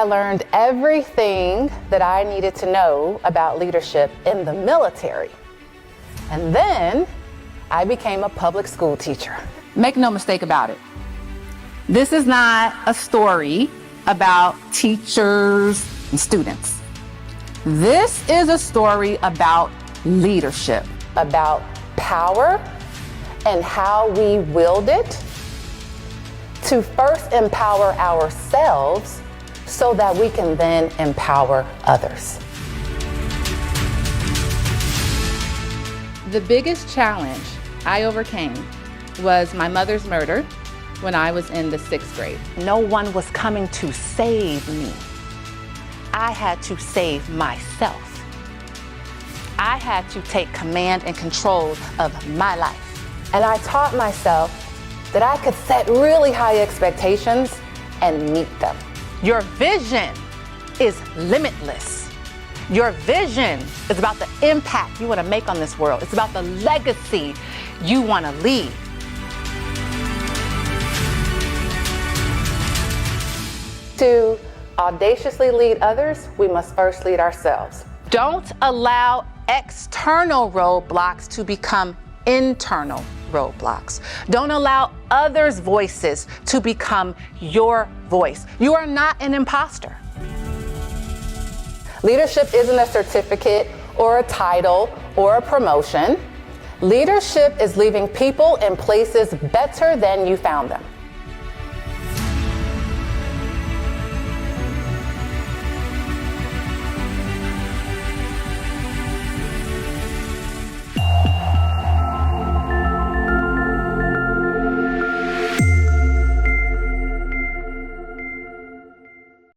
learned everything that I needed to know about leadership in the military. And then I became a public school teacher. Make no mistake about it. This is not a story about teachers and students. This is a story about leadership. About power and how we wield it to first empower ourselves so that we can then empower others. The biggest challenge I overcame was my mother's murder when I was in the 6th grade. No one was coming to save me. I had to save myself. I had to take command and control of my life. And I taught myself that I could set really high expectations and meet them. Your vision is limitless. Your vision is about the impact you want to make on this world. It's about the legacy you want to leave. To audaciously lead others, we must first lead ourselves. Don't allow external roadblocks to become internal roadblocks. Don't allow others' voices to become your voice. You are not an imposter. Leadership isn't a certificate or a title or a promotion. Leadership is leaving people in places better than you found them.